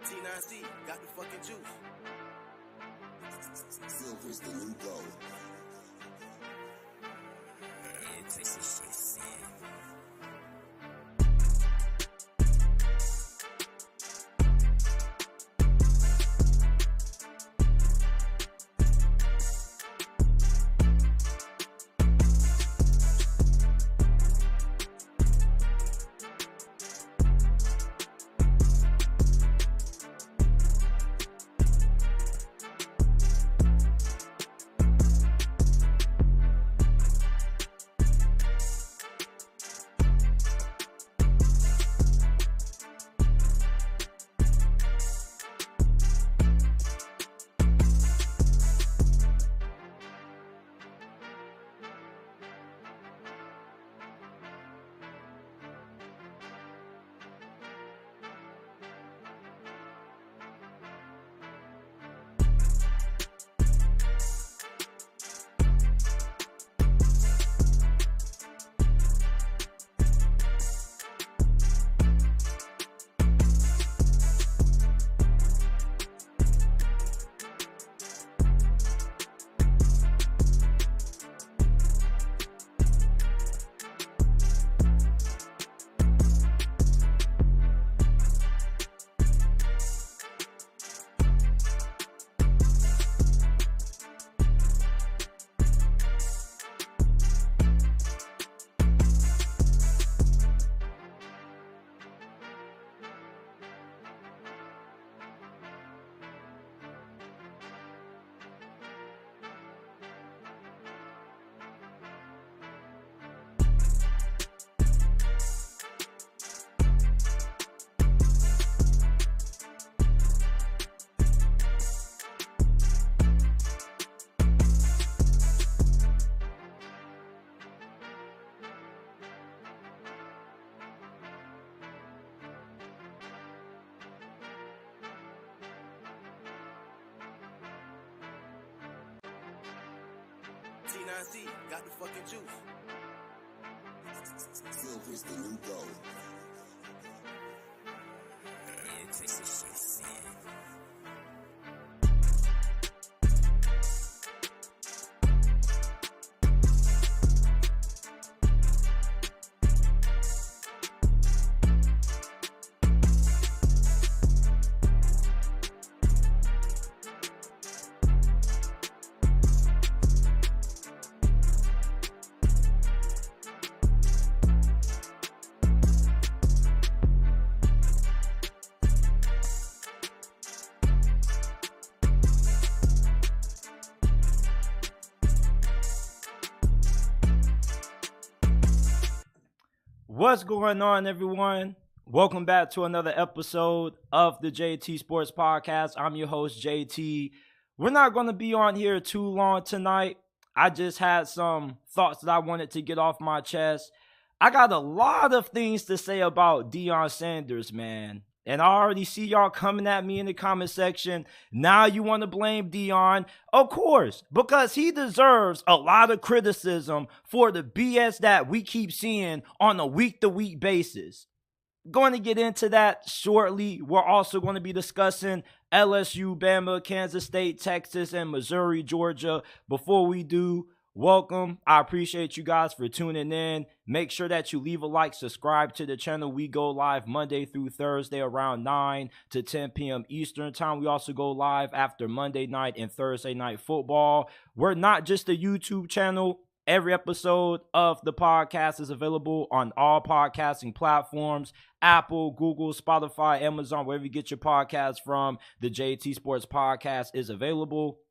T9C got the fucking juice. Silver's the new gold. It takes a shit scene. T9C got the fucking juice. Silver's the new gold. It takes a shit scene. What's going on, everyone? Welcome back to another episode of the JT Sports Podcast. I'm your host, JT. We're not going to be on here too long tonight. I just had some thoughts that I wanted to get off my chest. I got a lot of things to say about Deion Sanders, man. And I already see y'all coming at me in the comment section. Now you want to blame Deion? Of course, because he deserves a lot of criticism for the BS that we keep seeing on a week-to-week basis. Going to get into that shortly. We're also going to be discussing LSU-Alabama, Kansas State, Texas, and Mizzu-Georgia. Before we do, welcome. I appreciate you guys for tuning in. Make sure that you leave a like, subscribe to the channel. We go live Monday through Thursday around 9 to 10 p.m. Eastern time. We also go live after Monday night and Thursday night football. We're not just a YouTube channel. Every episode of the podcast is available on all podcasting platforms: Apple, Google, Spotify, Amazon, wherever you get your podcasts from. The JT Sports Podcast is available.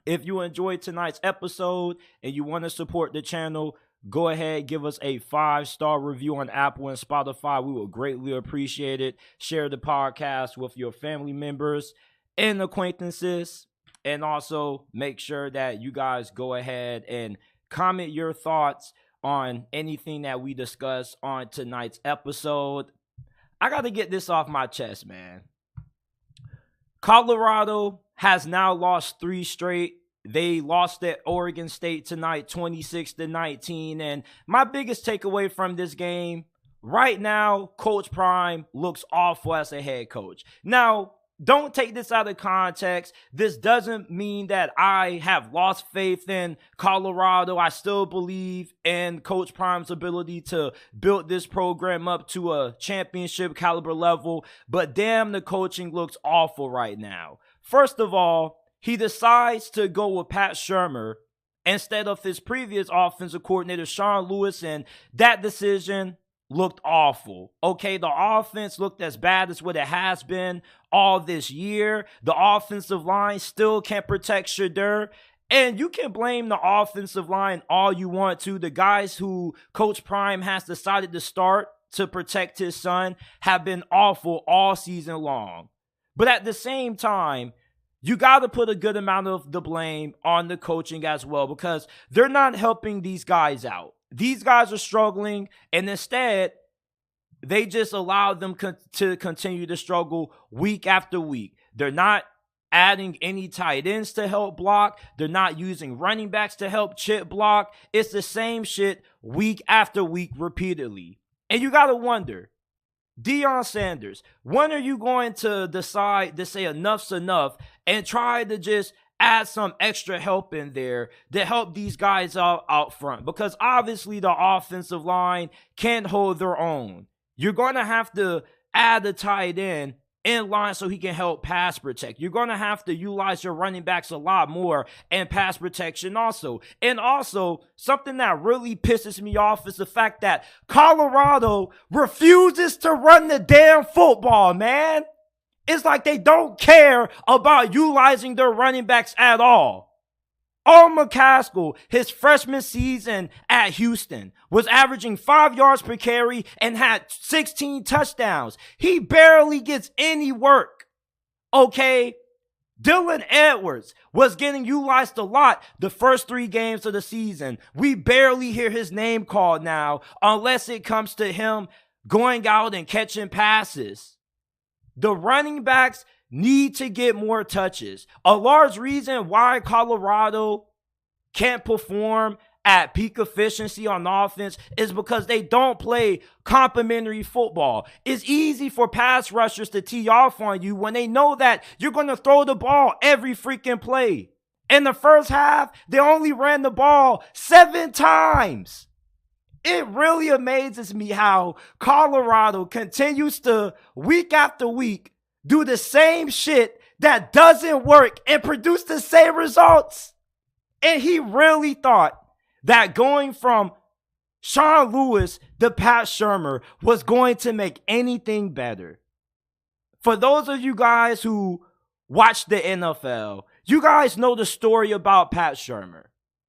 If you enjoyed tonight's episode and you want to support the channel, go ahead, give us a 5-star review on Apple and Spotify. We will greatly appreciate it. Share the podcast with your family members and acquaintances. And also make sure that you guys go ahead and comment your thoughts on anything that we discuss on tonight's episode. I got to get this off my chest, man. Colorado has now lost 3 straight. They lost at Oregon State tonight, 26-19. And my biggest takeaway from this game right now, Coach Prime looks awful as a head coach. Now, don't take this out of context. This doesn't mean that I have lost faith in Colorado. I still believe in Coach Prime's ability to build this program up to a championship caliber level. But damn, the coaching looks awful right now. First of all, he decides to go with Pat Shurmur instead of his previous offensive coordinator, Sean Lewis, and that decision looked awful. Okay, the offense looked as bad as what it has been all this year. The offensive line still can't protect Shedeur. And you can blame the offensive line all you want to. The guys who Coach Prime has decided to start to protect his son have been awful all season long. But at the same time, you got to put a good amount of the blame on the coaching as well, because they're not helping these guys out. These guys are struggling, and instead, they just allow them to continue to struggle week after week. They're not adding any tight ends to help block. They're not using running backs to help chip block. It's the same shit week after week repeatedly. And you got to wonder, Deion Sanders, when are you going to decide to say enough's enough and try to just add some extra help in there to help these guys out front? Because obviously the offensive line can't hold their own. You're going to have to add a tight end in line so he can help pass protect. You're going to have to utilize your running backs a lot more and pass protection also. And also, something that really pisses me off is the fact that Colorado refuses to run the damn football, man. It's like they don't care about utilizing their running backs at all. McCaskill, his freshman season at Houston, was averaging 5 yards per carry and had 16 touchdowns. He barely gets any work. Okay? Dylan Edwards was getting utilized a lot the first 3 games of the season. We barely hear his name called now unless it comes to him going out and catching passes. The running backs need to get more touches. A large reason why Colorado can't perform at peak efficiency on offense is because they don't play complementary football. It's easy for pass rushers to tee off on you when they know that you're going to throw the ball every freaking play. In the first half, they only ran the ball 7 times. It really amazes me how Colorado continues to, week after week, do the same shit that doesn't work and produce the same results. And he really thought that going from Sean Lewis to Pat Shurmur was going to make anything better. For those of you guys who watch the NFL, you guys know the story about Pat Shurmur.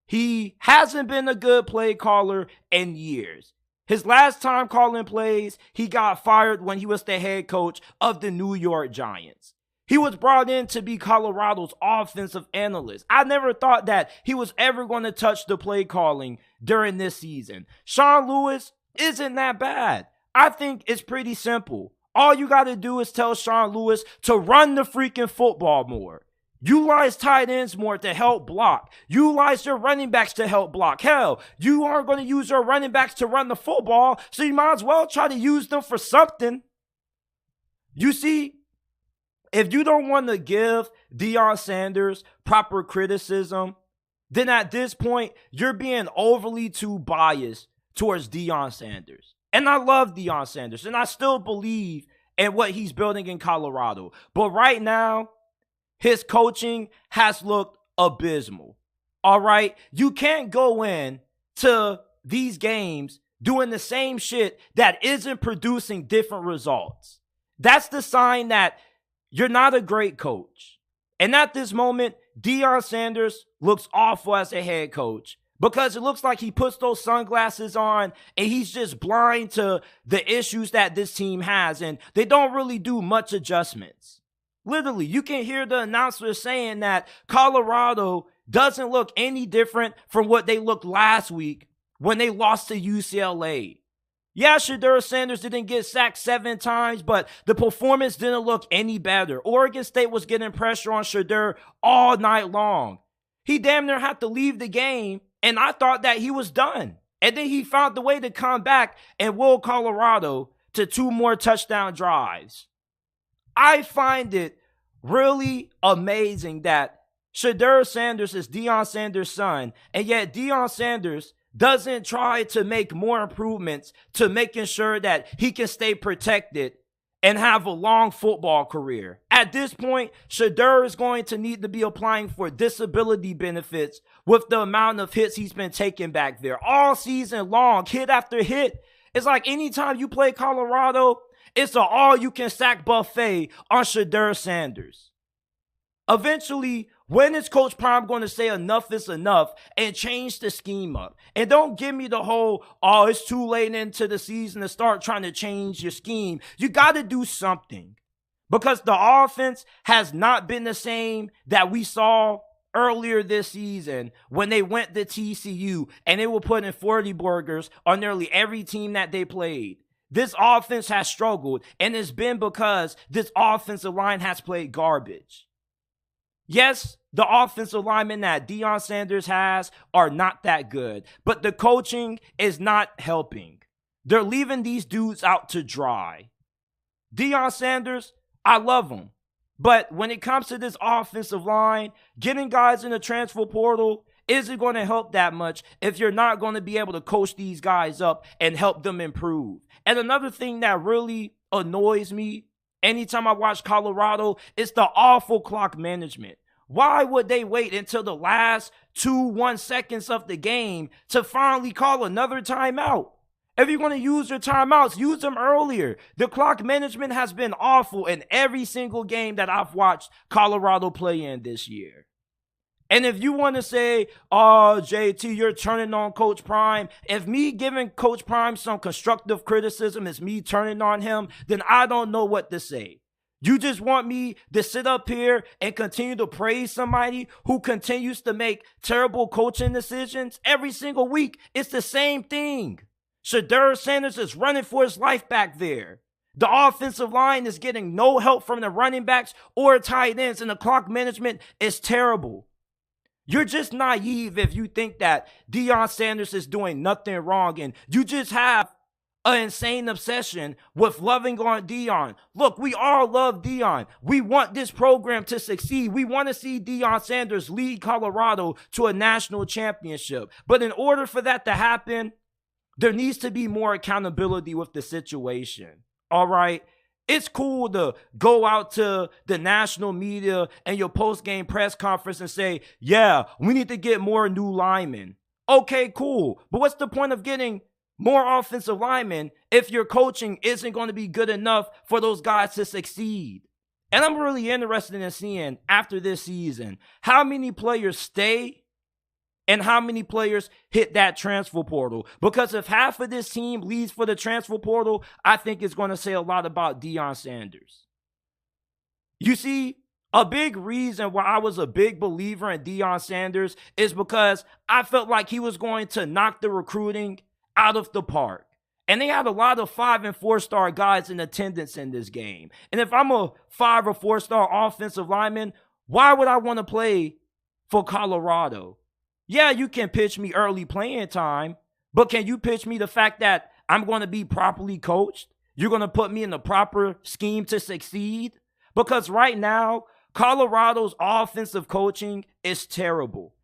He hasn't been a good play caller in years. His last time calling plays, he got fired when he was the head coach of the New York Giants. He was brought in to be Colorado's offensive analyst. I never thought that he was ever going to touch the play calling during this season. Sean Lewis isn't that bad. I think it's pretty simple. All you got to do is tell Sean Lewis to run the freaking football more. Utilize tight ends more to help block. Utilize your running backs to help block. Hell, you aren't going to use your running backs to run the football, so you might as well try to use them for something. You see, if you don't want to give Deion Sanders proper criticism, then at this point, you're being overly too biased towards Deion Sanders. And I love Deion Sanders, and I still believe in what he's building in Colorado. But right now, his coaching has looked abysmal. All right? You can't go in to these games doing the same shit that isn't producing different results. That's the sign that you're not a great coach. And at this moment, Deion Sanders looks awful as a head coach because it looks like he puts those sunglasses on and he's just blind to the issues that this team has, and they don't really do much adjustments. Literally, you can hear the announcer saying that Colorado doesn't look any different from what they looked last week when they lost to UCLA. Yeah, Shedeur Sanders didn't get sacked 7 times, but the performance didn't look any better. Oregon State was getting pressure on Shedeur all night long. He damn near had to leave the game, and I thought that he was done. And then he found the way to come back and will Colorado to 2 more touchdown drives. I find it really amazing that Shedeur Sanders is Deion Sanders' son, and yet Deion Sanders doesn't try to make more improvements to making sure that he can stay protected and have a long football career. At this point, Shedeur is going to need to be applying for disability benefits with the amount of hits he's been taking back there. All season long, hit after hit. It's like anytime you play Colorado, it's an all-you-can-sack buffet on Shedeur Sanders. Eventually, when is Coach Prime going to say enough is enough and change the scheme up? And don't give me the whole, oh, it's too late into the season to start trying to change your scheme. You got to do something because the offense has not been the same that we saw earlier this season when they went to TCU and they were putting 40 burgers on nearly every team that they played. This offense has struggled, and it's been because this offensive line has played garbage. Yes, the offensive linemen that Deion Sanders has are not that good, but the coaching is not helping. They're leaving these dudes out to dry. Deion Sanders, I love him. But when it comes to this offensive line, getting guys in the transfer portal isn't going to help that much if you're not going to be able to coach these guys up and help them improve. And another thing that really annoys me anytime I watch Colorado is the awful clock management. Why would they wait until the last 1 seconds of the game to finally call another timeout? If you're going to use your timeouts, use them earlier. The clock management has been awful in every single game that I've watched Colorado play in this year. And if you want to say, oh, JT, you're turning on Coach Prime, if me giving Coach Prime some constructive criticism is me turning on him, then I don't know what to say. You just want me to sit up here and continue to praise somebody who continues to make terrible coaching decisions every single week. It's the same thing. Shedeur Sanders is running for his life back there. The offensive line is getting no help from the running backs or tight ends, and the clock management is terrible. You're just naive if you think that Deion Sanders is doing nothing wrong and you just have an insane obsession with loving on Deion. Look, we all love Deion. We want this program to succeed. We want to see Deion Sanders lead Colorado to a national championship. But in order for that to happen, there needs to be more accountability with the situation. All right? It's cool to go out to the national media and your post-game press conference and say, yeah, we need to get more new linemen. Okay, cool. But what's the point of getting more offensive linemen if your coaching isn't going to be good enough for those guys to succeed? And I'm really interested in seeing after this season how many players stay and how many players hit that transfer portal. Because if half of this team leaves for the transfer portal, I think it's going to say a lot about Deion Sanders. You see, a big reason why I was a big believer in Deion Sanders is because I felt like he was going to knock the recruiting out of the park. And they had a lot of 5- and 4-star guys in attendance in this game. And if I'm a 5- or 4-star offensive lineman, why would I want to play for Colorado? Yeah, you can pitch me early playing time, but can you pitch me the fact that I'm going to be properly coached? You're going to put me in the proper scheme to succeed? Because right now, Colorado's offensive coaching is terrible.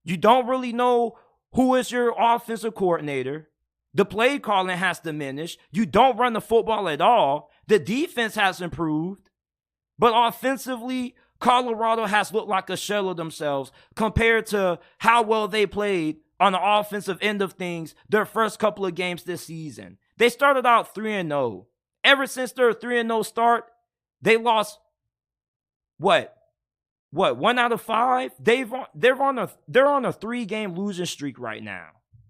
You don't really know who is your offensive coordinator. The play calling has diminished. You don't run the football at all. The defense has improved. But offensively, Colorado has looked like a shell of themselves compared to how well they played on the offensive end of things their first couple of games this season. They started out 3-0. Ever since their 3-0 start, they lost, what, 1 out of 5? They're on a 3-game losing streak right now.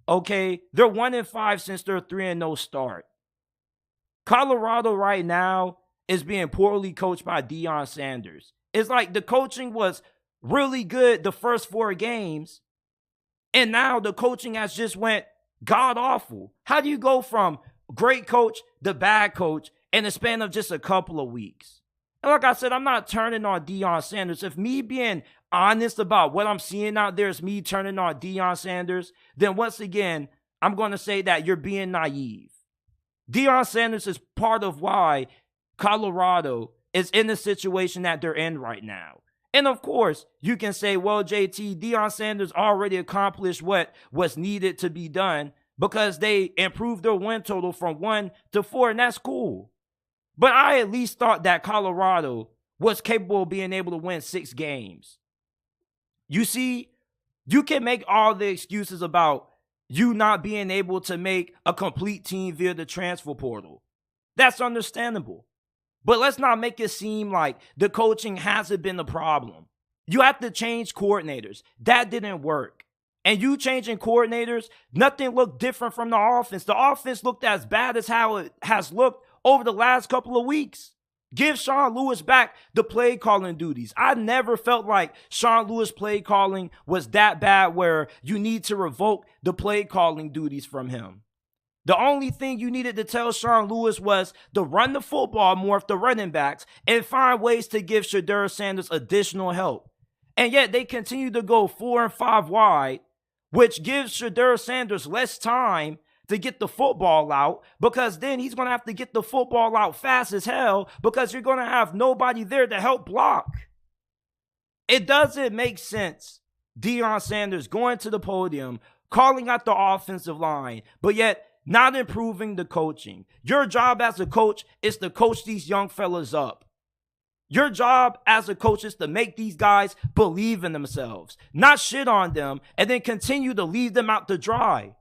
Okay? They're 1-5 since their 3-0 start. Colorado right now is being poorly coached by Deion Sanders. It's like the coaching was really good the first 4 games, and now the coaching has just went god-awful. How do you go from great coach to bad coach in the span of just a couple of weeks? And like I said, I'm not turning on Deion Sanders. If me being honest about what I'm seeing out there is me turning on Deion Sanders, then once again, I'm going to say that you're being naive. Deion Sanders is part of why Colorado is in the situation that they're in right now. And of course, you can say, well, JT, Deion Sanders already accomplished what was needed to be done because they improved their win total from 1 to 4, and that's cool. But I at least thought that Colorado was capable of being able to win 6 games. You see, you can make all the excuses about you not being able to make a complete team via the transfer portal. That's understandable. But let's not make it seem like the coaching hasn't been the problem. You have to change coordinators. That didn't work. And you changing coordinators, nothing looked different from the offense. The offense looked as bad as how it has looked over the last couple of weeks. Give Sean Lewis back the play calling duties. I never felt like Sean Lewis play calling was that bad where you need to revoke the play calling duties from him. The only thing you needed to tell Sean Lewis was to run the football more with the running backs and find ways to give Shedeur Sanders additional help. And yet they continue to go 4 and 5 wide, which gives Shedeur Sanders less time to get the football out, because then he's going to have to get the football out fast as hell because you're going to have nobody there to help block. It doesn't make sense, Deion Sanders going to the podium, calling out the offensive line, but yet not improving the coaching. Your job as a coach is to coach these young fellas up. Your job as a coach is to make these guys believe in themselves, not shit on them, and then continue to leave them out to dry.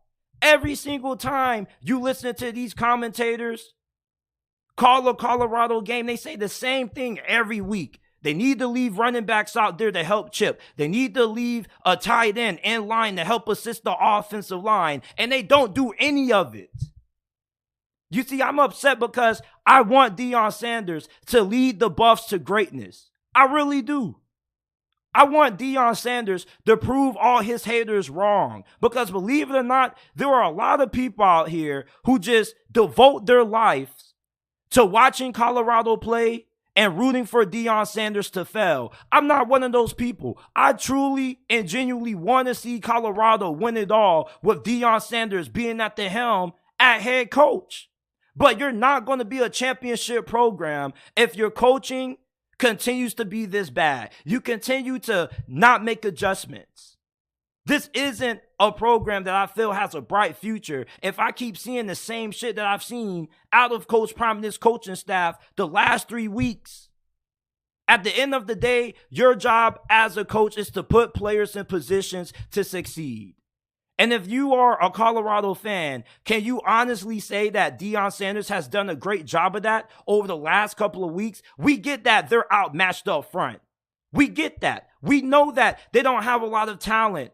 Every single time you listen to these commentators call a Colorado game, they say the same thing every week. They need to leave running backs out there to help chip. They need to leave a tight end in line to help assist the offensive line. And they don't do any of it. You see, I'm upset because I want Deion Sanders to lead the Buffs to greatness. I really do. I want Deion Sanders to prove all his haters wrong. Because believe it or not, there are a lot of people out here who just devote their lives to watching Colorado play and rooting for Deion Sanders to fail. I'm not one of those people. I truly and genuinely want to see Colorado win it all with Deion Sanders being at the helm at head coach. But you're not going to be a championship program if your coaching continues to be this bad. You continue to not make adjustments. This isn't a program that I feel has a bright future if I keep seeing the same shit that I've seen out of Coach Prime and his coaching staff the last 3 weeks. At the end of the day, your job as a coach is to put players in positions to succeed. And if you are a Colorado fan, can you honestly say that Deion Sanders has done a great job of that over the last couple of weeks? We get that they're outmatched up front. We get that. We know that they don't have a lot of talent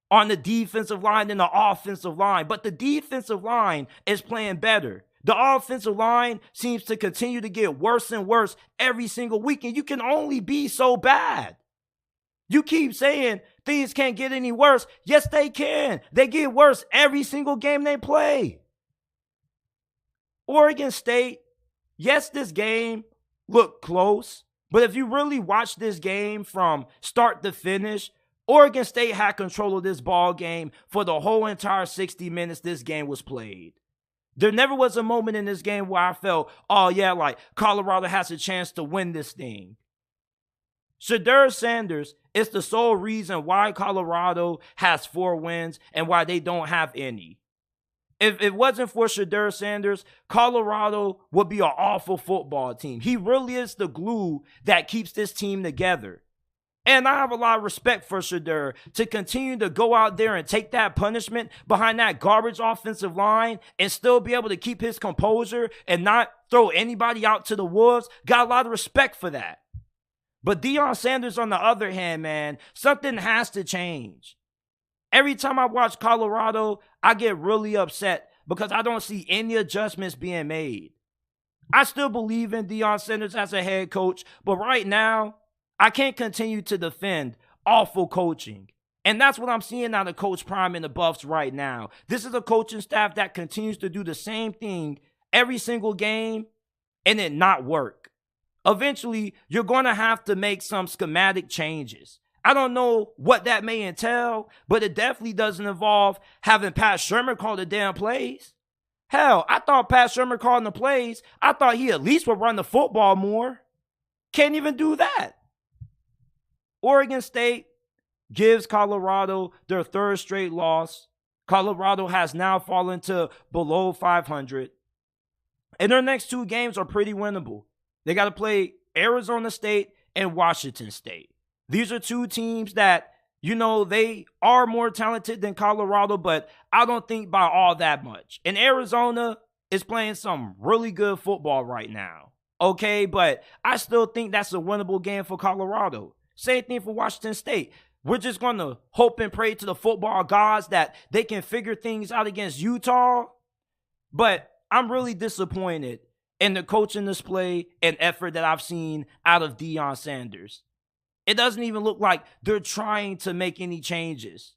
on the defensive line and the offensive line, but the defensive line is playing better. The offensive line seems to continue to get worse and worse every single week, and you can only be so bad. You keep saying things can't get any worse. Yes, they can. They get worse every single game they play. Oregon State, yes, this game looked close, but if you really watch this game from start to finish, Oregon State had control of this ball game for the whole entire 60 minutes this game was played. There never was a moment in this game where I felt, oh yeah, like Colorado has a chance to win this thing. Shedeur Sanders is the sole reason why Colorado has 4 wins and why they don't have any. If it wasn't for Shedeur Sanders, Colorado would be an awful football team. He really is the glue that keeps this team together. And I have a lot of respect for Shedeur to continue to go out there and take that punishment behind that garbage offensive line and still be able to keep his composure and not throw anybody out to the wolves. Got a lot of respect for that. But Deion Sanders, on the other hand, man, something has to change. Every time I watch Colorado, I get really upset because I don't see any adjustments being made. I still believe in Deion Sanders as a head coach, but right now, I can't continue to defend awful coaching. And that's what I'm seeing out of Coach Prime and the Buffs right now. This is a coaching staff that continues to do the same thing every single game and it not work. Eventually, you're going to have to make some schematic changes. I don't know what that may entail, but it definitely doesn't involve having Pat Shermer call the damn plays. Hell, I thought Pat Shermer calling the plays, I thought he at least would run the football more. Can't even do that. Oregon State gives Colorado their third straight loss. Colorado has now fallen to below 500. And their next two games are pretty winnable. They got to play Arizona State and Washington State. These are two teams that, you know, they are more talented than Colorado, but I don't think by all that much. And Arizona is playing some really good football right now. Okay, but I still think that's a winnable game for Colorado. Same thing for Washington State. We're just going to hope and pray to the football gods that they can figure things out against Utah. But I'm really disappointed in the coaching display and effort that I've seen out of Deion Sanders. It doesn't even look like they're trying to make any changes.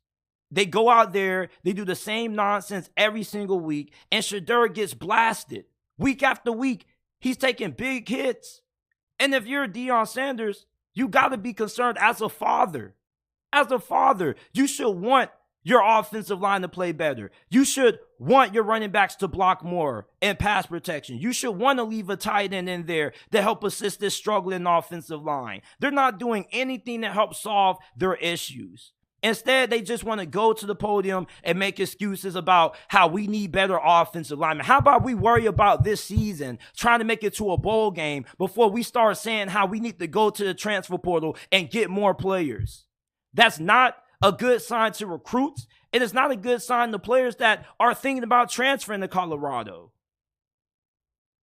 They go out there, they do the same nonsense every single week, and Shedeur gets blasted. Week after week, he's taking big hits. And if you're Deion Sanders, you got to be concerned as a father. As a father, you should want your offensive line to play better. You should want your running backs to block more and pass protection. You should want to leave a tight end in there to help assist this struggling offensive line. They're not doing anything to help solve their issues. Instead, they just want to go to the podium and make excuses about how we need better offensive linemen. How about we worry about this season, trying to make it to a bowl game before we start saying how we need to go to the transfer portal and get more players? That's not a good sign to recruits. It is not a good sign to players that are thinking about transferring to Colorado.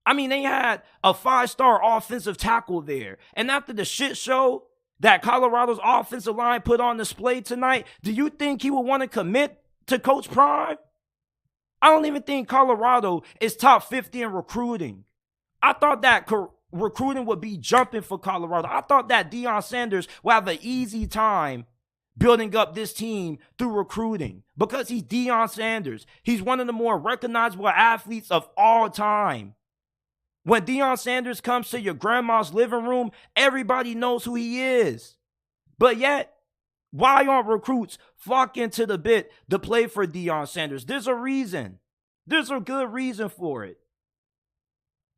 I mean, they had a 5-star offensive tackle there. And after the shit show that Colorado's offensive line put on display tonight, do you think he would want to commit to Coach Prime? I don't even think Colorado is top 50 in recruiting. I thought that recruiting would be jumping for Colorado. I thought that Deion Sanders would have an easy time building up this team through recruiting because he's Deion Sanders. He's one of the more recognizable athletes of all time. When Deion Sanders comes to your grandma's living room, everybody knows who he is. But yet, why aren't recruits flocking to the bit to play for Deion Sanders? There's a reason. There's a good reason for it.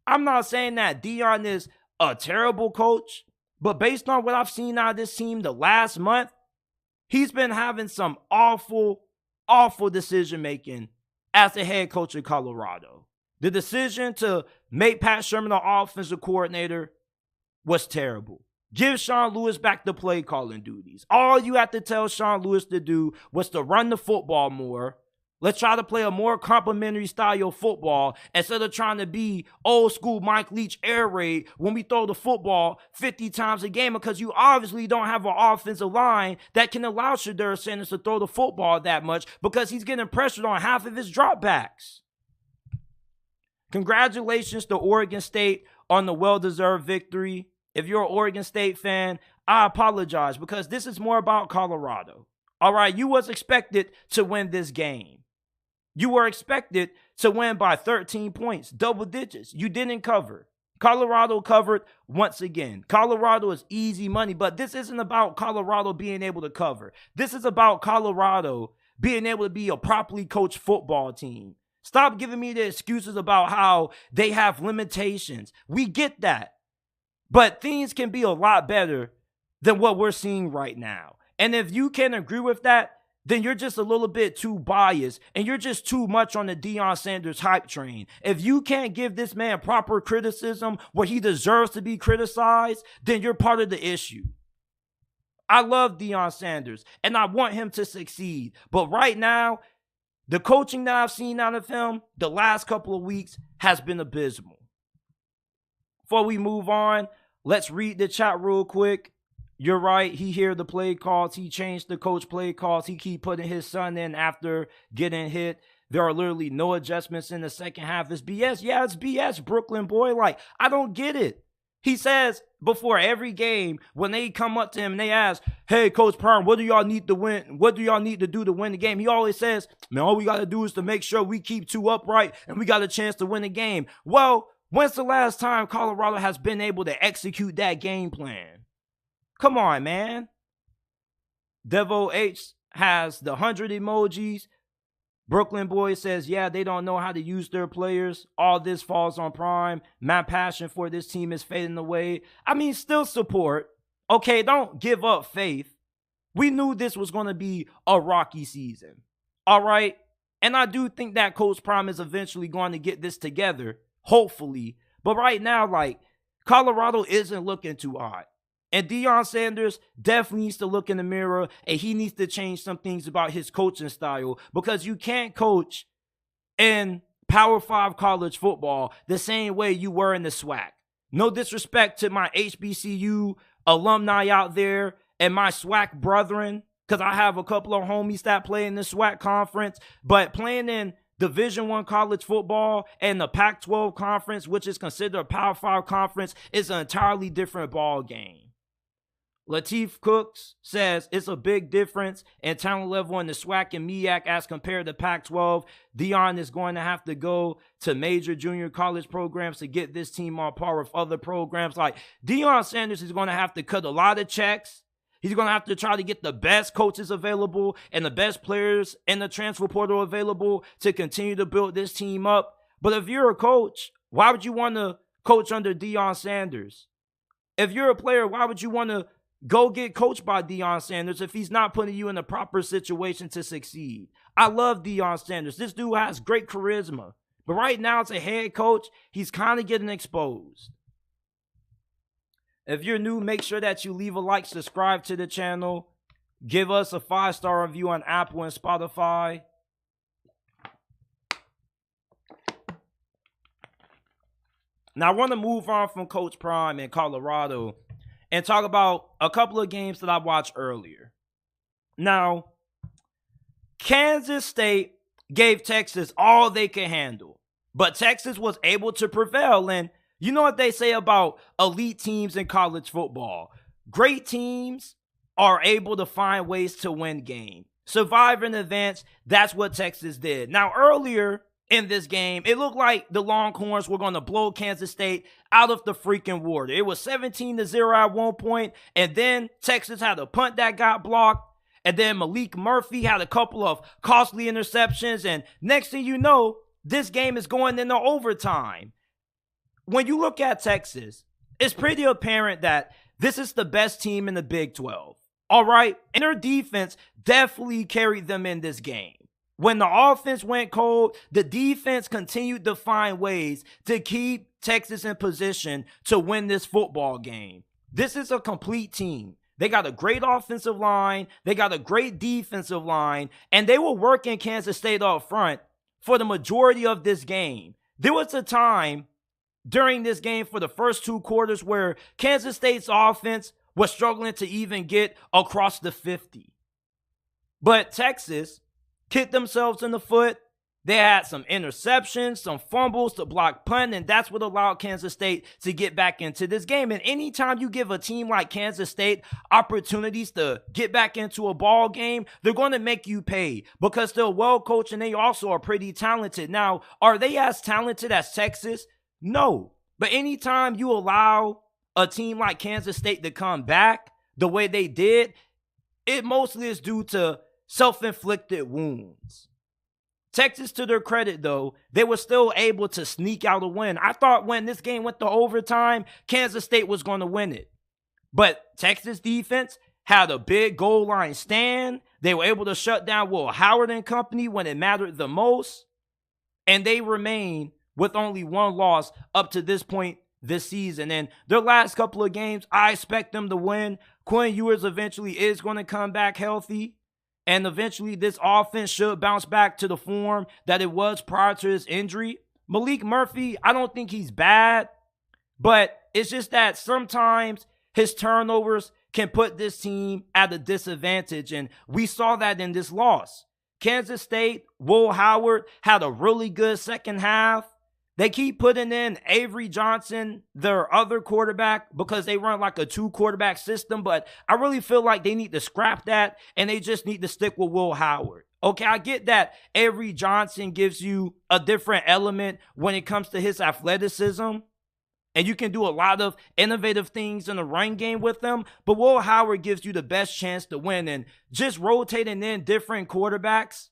I'm not saying that Deion is a terrible coach, but based on what I've seen out of this team the last month, he's been having some awful decision-making as the head coach of Colorado. The decision to make Pat Shermer the offensive coordinator was terrible. Give Sean Lewis back the play calling duties. All you have to tell Sean Lewis to do was to run the football more. Let's try to play a more complimentary style of football instead of trying to be old school Mike Leach air raid when we throw the football 50 times a game, because you obviously don't have an offensive line that can allow Shedeur Sanders to throw the football that much because he's getting pressured on half of his dropbacks. Congratulations to Oregon State on the well-deserved victory. If you're an Oregon State fan, I apologize because this is more about Colorado. All right, you was expected to win this game. You were expected to win by 13 points, double digits. You didn't cover. Colorado covered once again. Colorado is easy money, but this isn't about Colorado being able to cover. This is about Colorado being able to be a properly coached football team. Stop giving me the excuses about how they have limitations. We get that. But things can be a lot better than what we're seeing right now. And if you can agree with that, then you're just a little bit too biased and you're just too much on the Deion Sanders hype train. If you can't give this man proper criticism where he deserves to be criticized, then you're part of the issue. I love Deion Sanders and I want him to succeed. But right now, the coaching that I've seen out of him the last couple of weeks has been abysmal. Before we move on, let's read the chat real quick. You're right. He hear the play calls. He changed the coach play calls. He keep putting his son in after getting hit. There are literally no adjustments in the second half. It's BS. Yeah, it's BS, Brooklyn boy. Like, I don't get it. He says before every game, when they come up to him and they ask, hey, Coach Prime, what do y'all need to win? What do y'all need to do to win the game? He always says, man, all we got to do is to make sure we keep two upright and we got a chance to win the game. Well, when's the last time Colorado has been able to execute that game plan? Come on, man. Devo H has the 100 emojis. Brooklyn Boy says, yeah, they don't know how to use their players. All this falls on Prime. My passion for this team is fading away. I mean, still support. Okay, don't give up faith. We knew this was going to be a rocky season. All right? And I do think that Coach Prime is eventually going to get this together, hopefully. But right now, like, Colorado isn't looking too hot. And Deion Sanders definitely needs to look in the mirror, and he needs to change some things about his coaching style, because you can't coach in Power 5 college football the same way you were in the SWAC. No disrespect to my HBCU alumni out there and my SWAC brethren, because I have a couple of homies that play in the SWAC conference, but playing in Division I college football and the Pac-12 conference, which is considered a Power 5 conference, is an entirely different ball game. Lateef Cooks says it's a big difference in talent level in the SWAC and MEAC as compared to Pac-12. Deion is going to have to go to major junior college programs to get this team on par with other programs. Like, Deion Sanders is going to have to cut a lot of checks. He's going to have to try to get the best coaches available and the best players in the transfer portal available to continue to build this team up. But if you're a coach, why would you want to coach under Deion Sanders? If you're a player, why would you want to go get coached by Deion Sanders if he's not putting you in the proper situation to succeed? I love Deion Sanders. This dude has great charisma. But right now, as a head coach, he's kind of getting exposed. If you're new, make sure that you leave a like, subscribe to the channel. Give us a 5-star review on Apple and Spotify. Now, I want to move on from Coach Prime in Colorado and talk about a couple of games that I watched earlier. Now, Kansas State gave Texas all they could handle, but Texas was able to prevail. And you know what they say about elite teams in college football? Great teams are able to find ways to win games. Survive and advance, that's what Texas did. Now, earlier in this game, it looked like the Longhorns were going to blow Kansas State out of the freaking water. It was 17-0 at one point, and then Texas had a punt that got blocked, and then Malik Murphy had a couple of costly interceptions, and next thing you know, this game is going into overtime. When you look at Texas, it's pretty apparent that this is the best team in the Big 12. All right? And their defense definitely carried them in this game. When the offense went cold, the defense continued to find ways to keep Texas in position to win this football game. This is a complete team. They got a great offensive line. They got a great defensive line. And they were working Kansas State up front for the majority of this game. There was a time during this game for the first 2 quarters where Kansas State's offense was struggling to even get across the 50. But Texas kicked themselves in the foot. They had some interceptions, some fumbles to block punt, and that's what allowed Kansas State to get back into this game. And anytime you give a team like Kansas State opportunities to get back into a ball game, they're going to make you pay because they're well coached and they also are pretty talented. Now, are they as talented as Texas? No. But anytime you allow a team like Kansas State to come back the way they did, it mostly is due to self-inflicted wounds. Texas, to their credit, though, they were still able to sneak out a win. I thought when this game went to overtime, Kansas State was going to win it. But Texas defense had a big goal line stand. They were able to shut down Will Howard and company when it mattered the most. And they remain with only 1 loss up to this point this season. And their last couple of games, I expect them to win. Quinn Ewers eventually is going to come back healthy. And eventually this offense should bounce back to the form that it was prior to his injury. Malik Murphy, I don't think he's bad. But it's just that sometimes his turnovers can put this team at a disadvantage. And we saw that in this loss. Kansas State, Will Howard had a really good second half. They keep putting in Avery Johnson, their other quarterback, because they run like a 2-quarterback system. But I really feel like they need to scrap that, and they just need to stick with Will Howard. Okay, I get that Avery Johnson gives you a different element when it comes to his athleticism and you can do a lot of innovative things in the run game with them, but Will Howard gives you the best chance to win. And just rotating in different quarterbacks,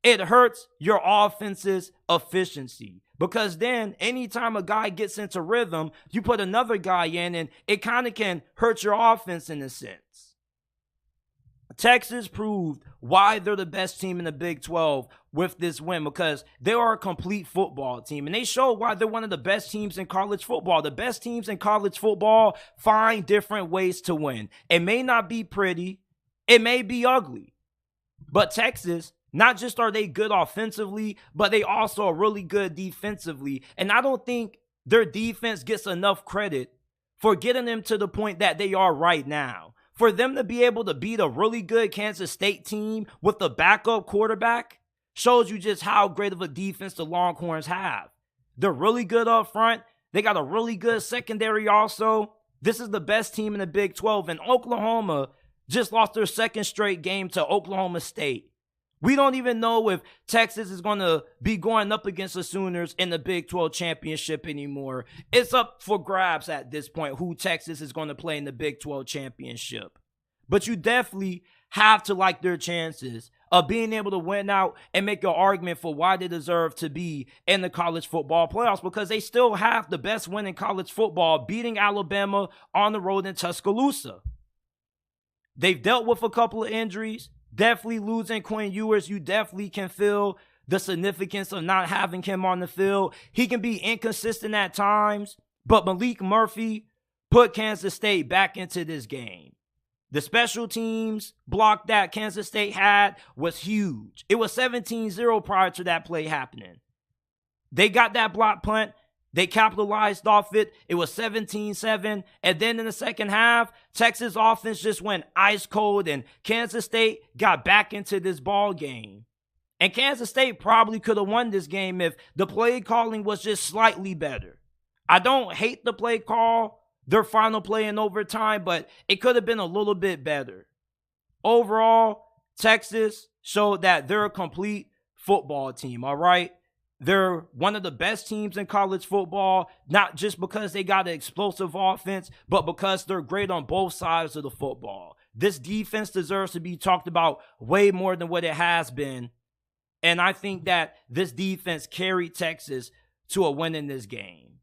it hurts your offense's efficiency. Because then anytime a guy gets into rhythm, you put another guy in, and it kind of can hurt your offense in a sense. Texas proved why they're the best team in the Big 12 with this win, because they are a complete football team, and they showed why they're one of the best teams in college football. The best teams in college football find different ways to win. It may not be pretty, it may be ugly, but Texas, not just are they good offensively, but they also are really good defensively, and I don't think their defense gets enough credit for getting them to the point that they are right now. For them to be able to beat a really good Kansas State team with a backup quarterback shows you just how great of a defense the Longhorns have. They're really good up front. They got a really good secondary also. This is the best team in the Big 12. And Oklahoma just lost their second straight game to Oklahoma State. We don't even know if Texas is going to be going up against the Sooners in the Big 12 championship anymore. It's up for grabs at this point who Texas is going to play in the Big 12 championship. But you definitely have to like their chances of being able to win out and make an argument for why they deserve to be in the college football playoffs, because they still have the best win in college football, beating Alabama on the road in Tuscaloosa. They've dealt with a couple of injuries. Definitely losing Quinn Ewers, you definitely can feel the significance of not having him on the field. He can be inconsistent at times, but Malik Murphy put Kansas State back into this game. The special teams block that Kansas State had was huge. It was 17-0 prior to that play happening. They got that block punt. They capitalized off it. It was 17-7. And then in the second half, Texas offense just went ice cold, and Kansas State got back into this ball game. And Kansas State probably could have won this game if the play calling was just slightly better. I don't hate the play call, their final play in overtime, but it could have been a little bit better. Overall, Texas showed that they're a complete football team, all right? They're one of the best teams in college football, not just because they got an explosive offense, but because they're great on both sides of the football. This defense deserves to be talked about way more than what it has been. And I think that this defense carried Texas to a win in this game.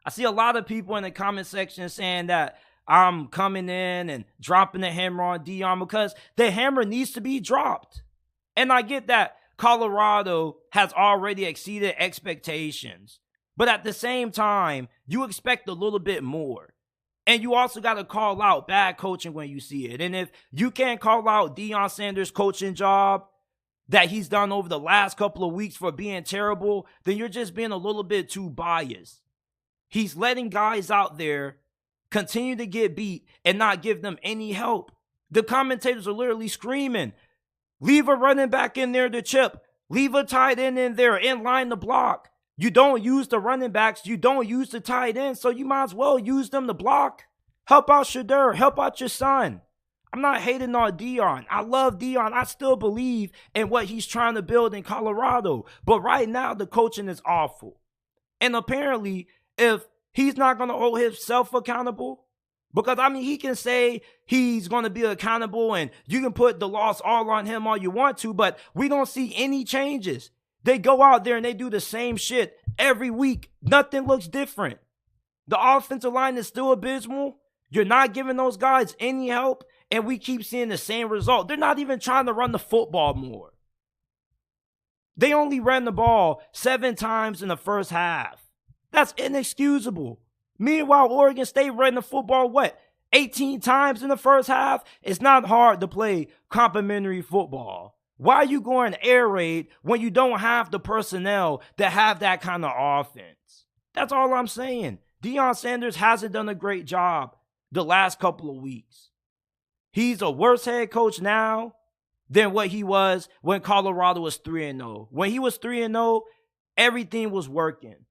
I see a lot of people in the comment section saying that I'm coming in and dropping the hammer on Deion because the hammer needs to be dropped. And I get that Colorado has already exceeded expectations. But at the same time, you expect a little bit more. And you also got to call out bad coaching when you see it. And if you can't call out Deion Sanders' coaching job that he's done over the last couple of weeks for being terrible, then you're just being a little bit too biased. He's letting guys out there continue to get beat and not give them any help. The commentators are literally screaming, leave a running back in there to chip. Leave a tight end in there, in line to block. You don't use the running backs. You don't use the tight end, so you might as well use them to block. Help out Shadur. Help out your son. I'm not hating on Deion. I love Deion. I still believe in what he's trying to build in Colorado. But right now, the coaching is awful. And apparently, if he's not going to hold himself accountable, because, I mean, he can say he's going to be accountable and you can put the loss all on him all you want to, but we don't see any changes. They go out there and they do the same shit every week. Nothing looks different. The offensive line is still abysmal. You're not giving those guys any help, and we keep seeing the same result. They're not even trying to run the football more. They only ran the ball 7 times in the first half. That's inexcusable. Meanwhile, Oregon State ran the football, 18 times in the first half? It's not hard to play complimentary football. Why are you going air raid when you don't have the personnel that have that kind of offense? That's all I'm saying. Deion Sanders hasn't done a great job the last couple of weeks. He's a worse head coach now than what he was when Colorado was 3-0. When he was 3-0, everything was working.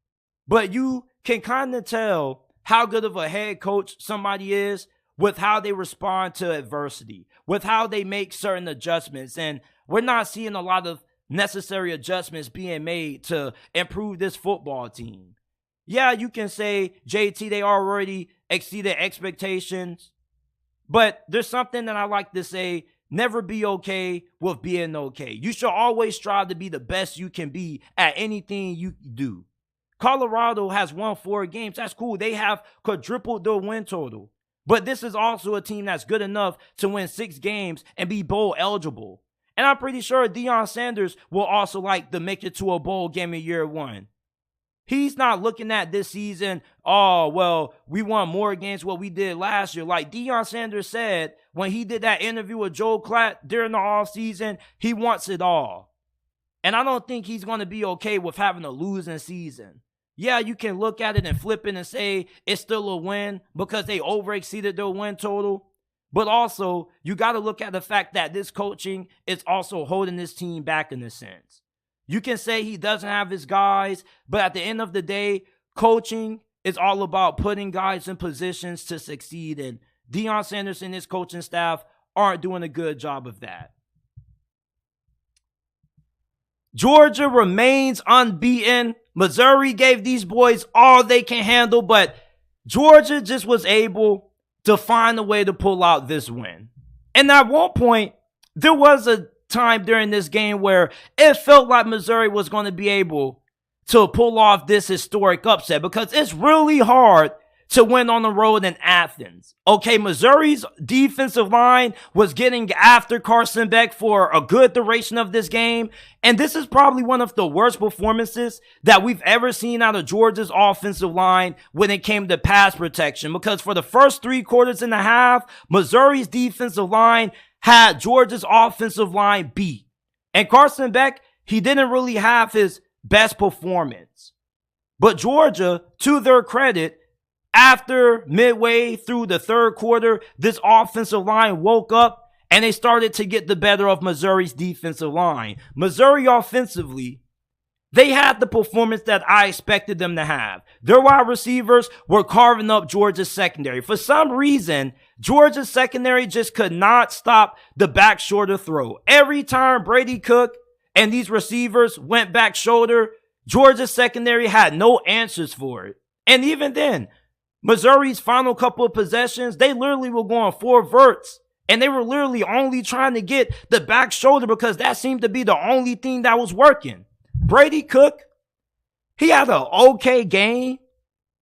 But you can kind of tell how good of a head coach somebody is with how they respond to adversity, with how they make certain adjustments. And we're not seeing a lot of necessary adjustments being made to improve this football team. Yeah, you can say, JT, they already exceeded expectations. But there's something that I like to say, never be okay with being okay. You should always strive to be the best you can be at anything you do. Colorado has won 4 games. That's cool. They have quadrupled their win total. But this is also a team that's good enough to win 6 games and be bowl eligible. And I'm pretty sure Deion Sanders will also like to make it to a bowl game in year 1. He's not looking at this season, oh, well, we won more games what we did last year. Like Deion Sanders said when he did that interview with Joe Klatt during the offseason, he wants it all. And I don't think he's going to be okay with having a losing season. Yeah, you can look at it and flip it and say it's still a win because they overexceeded their win total. But also, you got to look at the fact that this coaching is also holding this team back in a sense. You can say he doesn't have his guys, but at the end of the day, coaching is all about putting guys in positions to succeed, and Deion Sanders and his coaching staff aren't doing a good job of that. Georgia remains unbeaten. Missouri gave these boys all they can handle, but Georgia just was able to find a way to pull out this win. And at one point, there was a time during this game where it felt like Missouri was going to be able to pull off this historic upset because it's really hard to win on the road in Athens. Okay, Missouri's defensive line was getting after Carson Beck for a good duration of this game, and this is probably one of the worst performances that we've ever seen out of Georgia's offensive line when it came to pass protection, because for the first 3 quarters and a half, Missouri's defensive line had Georgia's offensive line beat. And Carson Beck, he didn't really have his best performance. But Georgia, to their credit, after midway through the 3rd quarter, this offensive line woke up and they started to get the better of Missouri's defensive line. Missouri offensively, they had the performance that I expected them to have. Their wide receivers were carving up Georgia's secondary. For some reason, Georgia's secondary just could not stop the back shoulder throw. Every time Brady Cook and these receivers went back shoulder, Georgia's secondary had no answers for it. And even then, Missouri's final couple of possessions, they literally were going 4 verts. And they were literally only trying to get the back shoulder because that seemed to be the only thing that was working. Brady Cook, he had an okay game,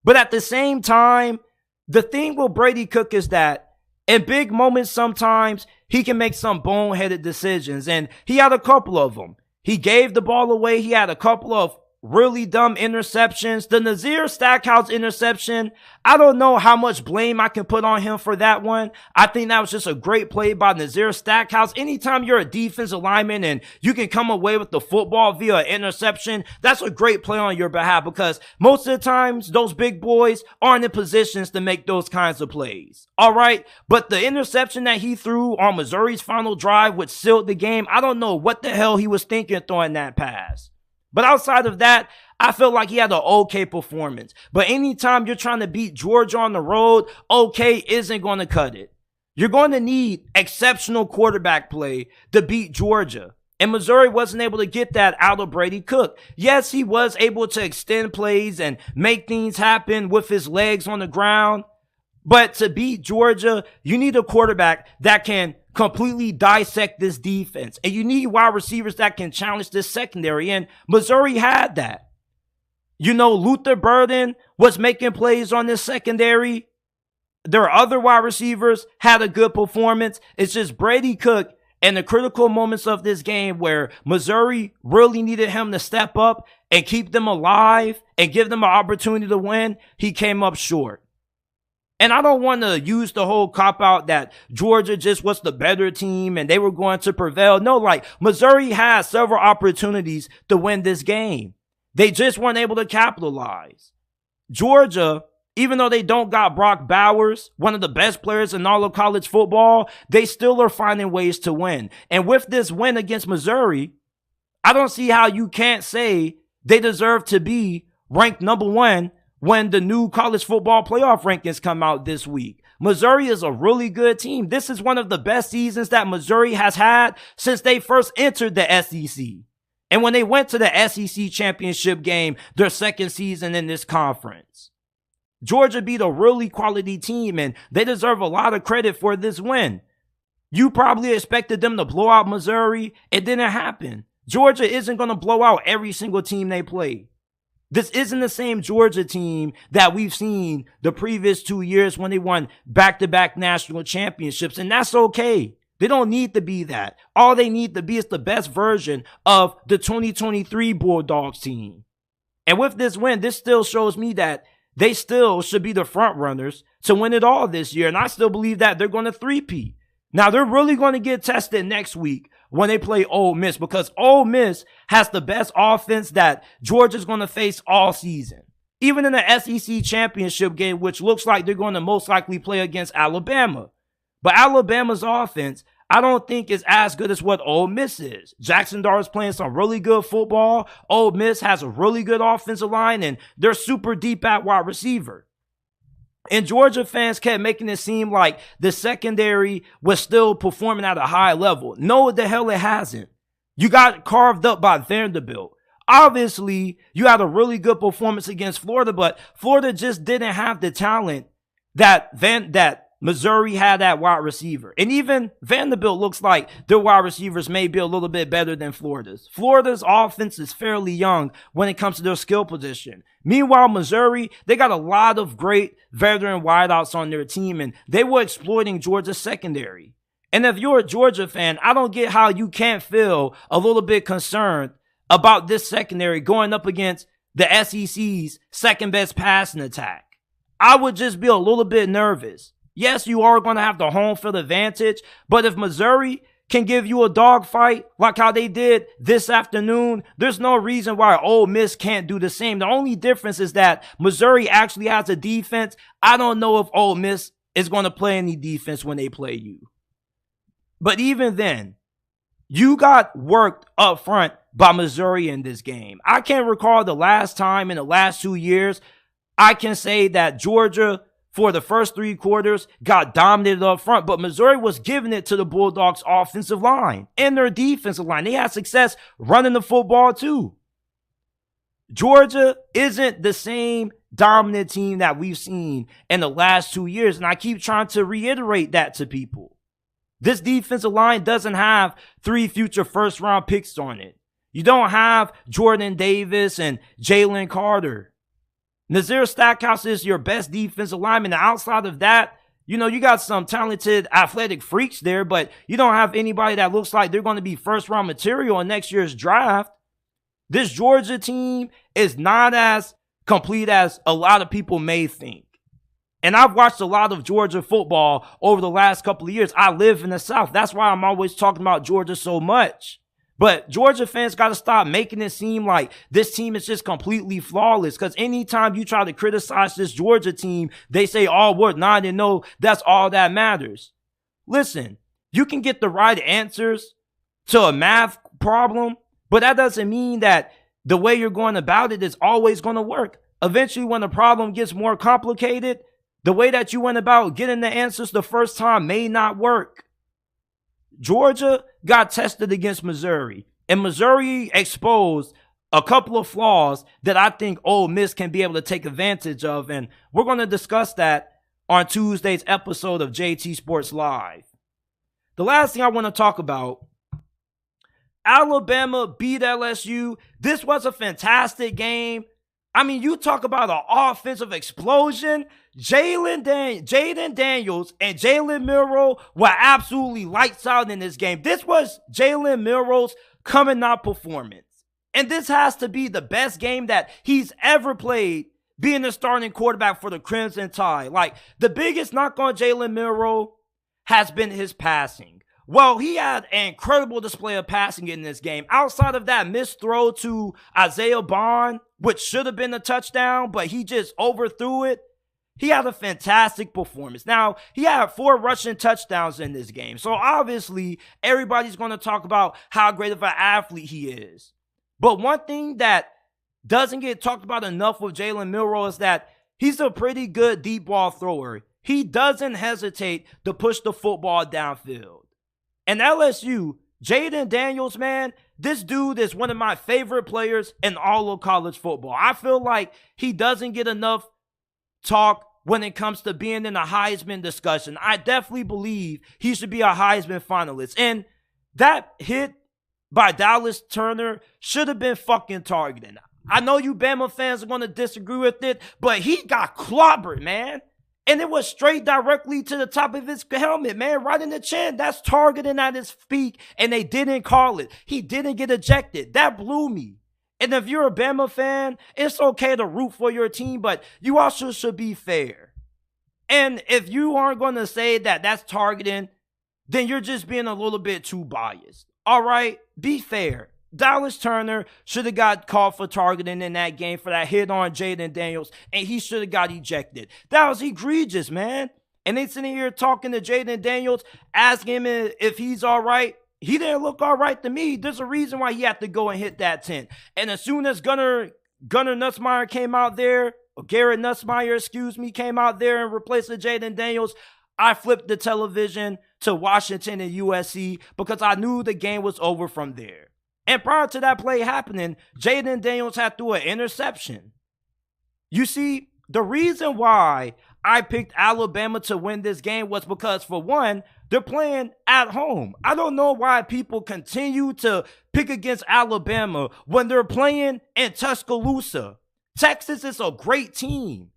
but at the same time, the thing with Brady Cook is that in big moments sometimes he can make some boneheaded decisions, and he had a couple of them. He gave the ball away. He had a couple of really dumb interceptions. The Nazir Stackhouse interception, I don't know how much blame I can put on him for that one. I think that was just a great play by Nazir Stackhouse. Anytime you're a defensive lineman and you can come away with the football via interception, that's a great play on your behalf because most of the times those big boys aren't in positions to make those kinds of plays. All right, but the interception that he threw on Missouri's final drive, which sealed the game, I don't know what the hell he was thinking throwing that pass. But outside of that, I felt like he had an okay performance. But anytime you're trying to beat Georgia on the road, okay isn't going to cut it. You're going to need exceptional quarterback play to beat Georgia. And Missouri wasn't able to get that out of Brady Cook. Yes, he was able to extend plays and make things happen with his legs on the ground. But to beat Georgia, you need a quarterback that can completely dissect this defense. And you need wide receivers that can challenge this secondary. And Missouri had that. You know, Luther Burden was making plays on this secondary. Their other wide receivers had a good performance. It's just Brady Cook in the critical moments of this game where Missouri really needed him to step up and keep them alive and give them an opportunity to win. He came up short. And I don't want to use the whole cop-out that Georgia just was the better team and they were going to prevail. No, like Missouri had several opportunities to win this game. They just weren't able to capitalize. Georgia, even though they don't got Brock Bowers, one of the best players in all of college football, they still are finding ways to win. And with this win against Missouri, I don't see how you can't say they deserve to be ranked number 1 when the new college football playoff rankings come out this week. Missouri is a really good team. This is one of the best seasons that Missouri has had since they first entered the SEC. And when they went to the SEC championship game, their second season in this conference, Georgia beat a really quality team, and they deserve a lot of credit for this win. You probably expected them to blow out Missouri. It didn't happen. Georgia isn't going to blow out every single team they play. This isn't the same Georgia team that we've seen the previous 2 years when they won back-to-back national championships, and that's okay. They don't need to be that. All they need to be is the best version of the 2023 Bulldogs team. And with this win, this still shows me that they still should be the front runners to win it all this year, and I still believe that they're going to three-peat. Now, they're really going to get tested next week when they play Ole Miss, because Ole Miss has the best offense that Georgia's going to face all season. Even in the SEC championship game, which looks like they're going to most likely play against Alabama. But Alabama's offense, I don't think is as good as what Ole Miss is. Jackson Dart is playing some really good football. Ole Miss has a really good offensive line, and they're super deep at wide receiver. And Georgia fans kept making it seem like the secondary was still performing at a high level. No, the hell it hasn't. You got carved up by Vanderbilt. Obviously, you had a really good performance against Florida, but Florida just didn't have the talent that Missouri had at wide receiver. And even Vanderbilt looks like their wide receivers may be a little bit better than Florida's. Florida's offense is fairly young when it comes to their skill position. Meanwhile, Missouri, they got a lot of great veteran wideouts on their team, and they were exploiting Georgia's secondary. And if you're a Georgia fan, I don't get how you can't feel a little bit concerned about this secondary going up against the SEC's second best passing attack. I would just be a little bit nervous. Yes, you are going to have the home field advantage, but if Missouri can give you a dogfight like how they did this afternoon, there's no reason why Ole Miss can't do the same. The only difference is that Missouri actually has a defense. I don't know if Ole Miss is going to play any defense when they play you. But even then, you got worked up front by Missouri in this game. I can't recall the last time in the last 2 years I can say that Georgia, for the first 3 quarters, got dominated up front, but Missouri was giving it to the Bulldogs' offensive line and their defensive line. They had success running the football too. Georgia isn't the same dominant team that we've seen in the last 2 years, and I keep trying to reiterate that to people. This defensive line doesn't have 3 future first-round picks on it. You don't have Jordan Davis and Jalen Carter. Nazir Stackhouse is your best defensive lineman. Outside of that, you got some talented athletic freaks there, but you don't have anybody that looks like they're going to be first-round material in next year's draft. This Georgia team is not as complete as a lot of people may think. And I've watched a lot of Georgia football over the last couple of years. I live in the South. That's why I'm always talking about Georgia so much. But Georgia fans got to stop making it seem like this team is just completely flawless. Because anytime you try to criticize this Georgia team, they say, oh, we're 9-0. That's all that matters. Listen, you can get the right answers to a math problem, but that doesn't mean that the way you're going about it is always going to work. Eventually, when the problem gets more complicated, the way that you went about getting the answers the first time may not work. Georgia got tested against Missouri, and Missouri exposed a couple of flaws that I think Ole Miss can be able to take advantage of, and we're going to discuss that on Tuesday's episode of JT Sports Live. The last thing I want to talk about, Alabama beat LSU. This was a fantastic game. I mean, you talk about an offensive explosion. Jayden Daniels and Jalen Milroe were absolutely lights out in this game. This was Jalen Milroe's coming out performance. And this has to be the best game that he's ever played, being the starting quarterback for the Crimson Tide. Like, the biggest knock on Jalen Milroe has been his passing. Well, he had an incredible display of passing in this game. Outside of that missed throw to Isaiah Bond, which should have been a touchdown, but he just overthrew it. He had a fantastic performance. Now, he had 4 rushing touchdowns in this game. So obviously, everybody's going to talk about how great of an athlete he is. But one thing that doesn't get talked about enough with Jalen Milroe is that he's a pretty good deep ball thrower. He doesn't hesitate to push the football downfield. And LSU, Jayden Daniels, man, this dude is one of my favorite players in all of college football. I feel like he doesn't get enough talk when it comes to being in a Heisman discussion. I definitely believe he should be a Heisman finalist. And that hit by Dallas Turner should have been fucking targeted. I know you Bama fans are going to disagree with it, but he got clobbered, man. And it was straight directly to the top of his helmet, man, right in the chin. That's targeting at his feet, and they didn't call it. He didn't get ejected. That blew me. And if you're a Bama fan, it's okay to root for your team, but you also should be fair. And if you aren't going to say that that's targeting, then you're just being a little bit too biased. All right? Be fair. Dallas Turner should have got called for targeting in that game for that hit on Jayden Daniels, and he should have got ejected. That was egregious, man. And they sitting here talking to Jayden Daniels, asking him if he's all right. He didn't look all right to me. There's a reason why he had to go and hit that tent. And as soon as Gunnar Nussmeier came out there, or Garrett Nussmeier, came out there and replaced Jayden Daniels, I flipped the television to Washington and USC because I knew the game was over from there. And prior to that play happening, Jayden Daniels had threw an interception. You see, the reason why I picked Alabama to win this game was because, for one, they're playing at home. I don't know why people continue to pick against Alabama when they're playing in Tuscaloosa. Texas is a great team.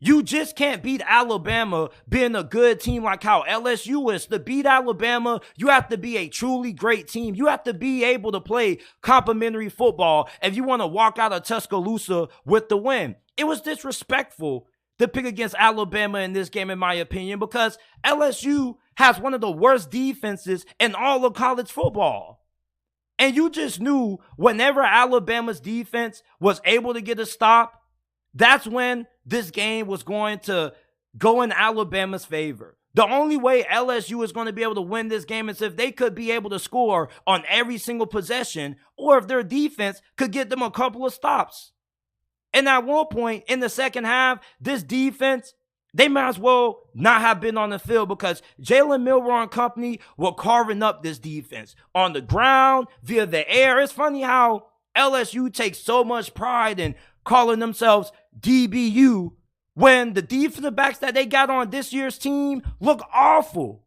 You just can't beat Alabama being a good team like how LSU is. To beat Alabama, you have to be a truly great team. You have to be able to play complimentary football if you want to walk out of Tuscaloosa with the win. It was disrespectful to pick against Alabama in this game, in my opinion, because LSU has one of the worst defenses in all of college football. And you just knew whenever Alabama's defense was able to get a stop, that's when this game was going to go in Alabama's favor. The only way LSU is going to be able to win this game is if they could be able to score on every single possession, or if their defense could get them a couple of stops. And at one point in the second half, this defense, they might as well not have been on the field because Jalen, Milroe and company were carving up this defense on the ground, via the air. It's funny how LSU takes so much pride in calling themselves DBU when the defensive backs that they got on this year's team look awful.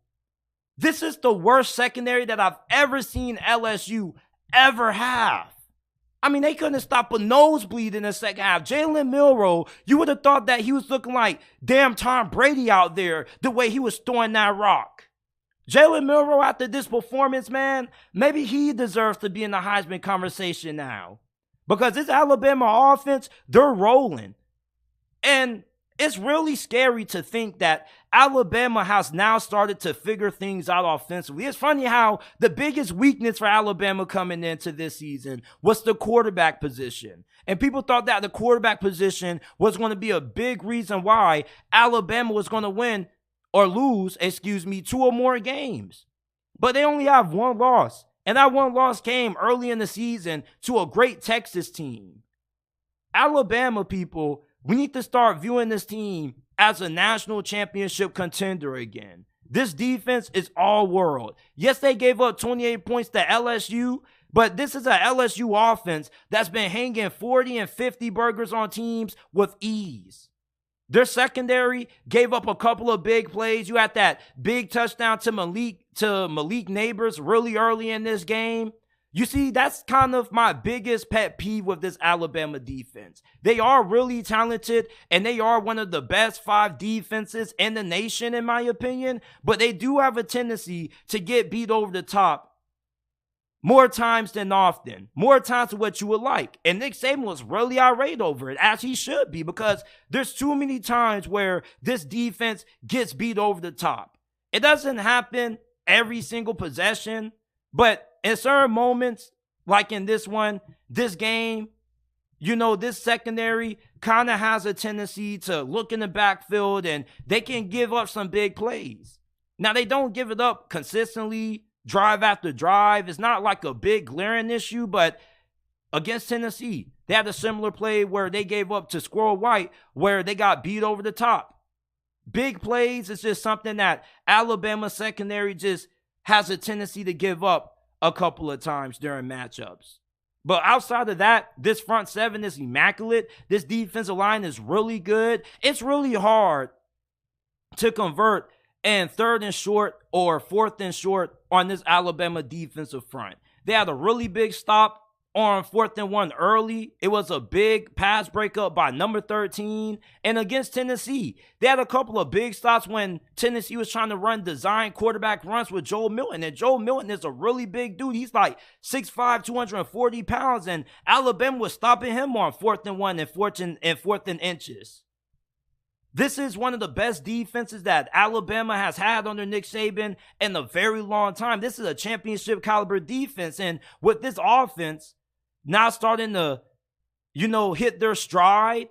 This is the worst secondary that I've ever seen LSU ever have. I mean, they couldn't stop a nosebleed in the second half. Jalen Milroe, you would have thought that he was looking like damn Tom Brady out there, the way he was throwing that rock. Jalen Milroe, after this performance, man, maybe he deserves to be in the Heisman conversation now. Because this Alabama offense, they're rolling. And it's really scary to think that Alabama has now started to figure things out offensively. It's funny how the biggest weakness for Alabama coming into this season was the quarterback position. And people thought that the quarterback position was going to be a big reason why Alabama was going to win or lose, 2 or more games. But they only have one loss. And that one loss came early in the season to a great Texas team. Alabama people, we need to start viewing this team as a national championship contender again. This defense is all world. Yes, they gave up 28 points to LSU, but this is a LSU offense that's been hanging 40 and 50 burgers on teams with ease. Their secondary gave up a couple of big plays. You had that big touchdown to Malik Neighbors really early in this game. You see, that's kind of my biggest pet peeve with this Alabama defense. They are really talented, and they are one of the best 5 defenses in the nation, in my opinion. But they do have a tendency to get beat over the top more times than often. More times than what you would like. And Nick Saban was really irate over it, as he should be, because there's too many times where this defense gets beat over the top. It doesn't happen every single possession, but in certain moments, like in this one, this game, you know, this secondary kind of has a tendency to look in the backfield and they can give up some big plays. Now, they don't give it up consistently, drive after drive. It's not like a big glaring issue, but against Tennessee, they had a similar play where they gave up to Squirrel White, where they got beat over the top. Big plays is just something that Alabama secondary just has a tendency to give up a couple of times during matchups. But outside of that, this front seven is immaculate. This defensive line is really good. It's really hard to convert in 3rd and short or 4th and short on this Alabama defensive front. They had a really big stop on 4th and 1 early. It was a big pass breakup by number 13. And against Tennessee, they had a couple of big stops when Tennessee was trying to run design quarterback runs with Joe Milton. And Joe Milton is a really big dude. He's like 6'5", 240 pounds. And Alabama was stopping him on 4th and 1 and 4th and inches. This is one of the best defenses that Alabama has had under Nick Saban in a very long time. This is a championship caliber defense. And with this offense now starting to, hit their stride,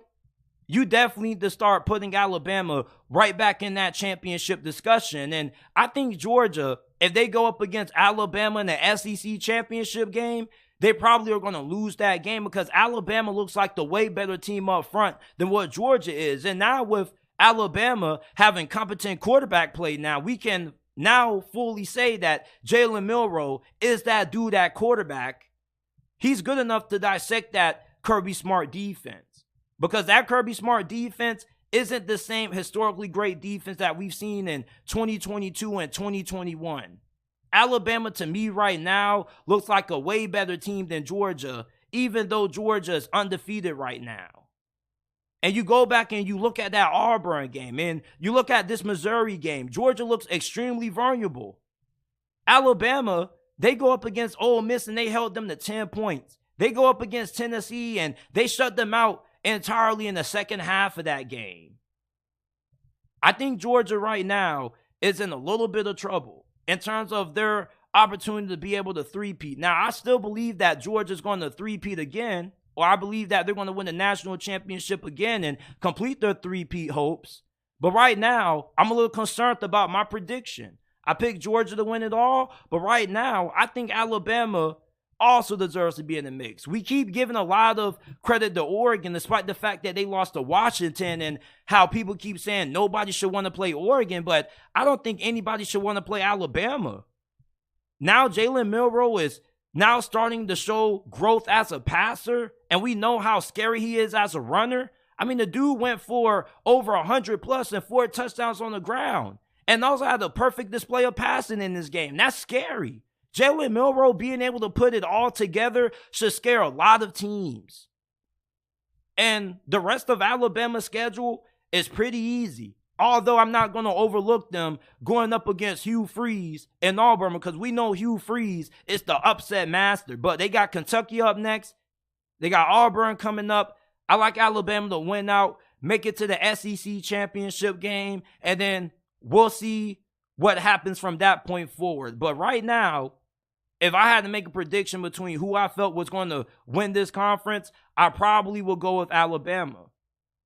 you definitely need to start putting Alabama right back in that championship discussion. And I think Georgia, if they go up against Alabama in the SEC championship game, they probably are going to lose that game because Alabama looks like the way better team up front than what Georgia is. And now with Alabama having competent quarterback play now, we can now fully say that Jalen Milroe is that dude at quarterback. He's good enough to dissect that Kirby Smart defense because that Kirby Smart defense isn't the same historically great defense that we've seen in 2022 and 2021. Alabama, to me right now, looks like a way better team than Georgia, even though Georgia is undefeated right now. And you go back and you look at that Auburn game and you look at this Missouri game, Georgia looks extremely vulnerable. Alabama, they go up against Ole Miss and they held them to 10 points. They go up against Tennessee and they shut them out entirely in the second half of that game. I think Georgia right now is in a little bit of trouble in terms of their opportunity to be able to three-peat. Now, I still believe that Georgia's going to three-peat again, or I believe that they're going to win the national championship again and complete their three-peat hopes. But right now, I'm a little concerned about my prediction. I picked Georgia to win it all, but right now, I think Alabama also deserves to be in the mix. We keep giving a lot of credit to Oregon, despite the fact that they lost to Washington and how people keep saying nobody should want to play Oregon, but I don't think anybody should want to play Alabama. Now Jalen Milroe is now starting to show growth as a passer, and we know how scary he is as a runner. I mean, the dude went for over 100 plus and 4 touchdowns on the ground. And also had a perfect display of passing in this game. That's scary. Jalen Milroe being able to put it all together should scare a lot of teams. And the rest of Alabama's schedule is pretty easy. Although I'm not going to overlook them going up against Hugh Freeze and Auburn because we know Hugh Freeze is the upset master. But they got Kentucky up next. They got Auburn coming up. I like Alabama to win out, make it to the SEC championship game, and then we'll see what happens from that point forward. But right now, if I had to make a prediction between who I felt was going to win this conference, I probably will go with Alabama.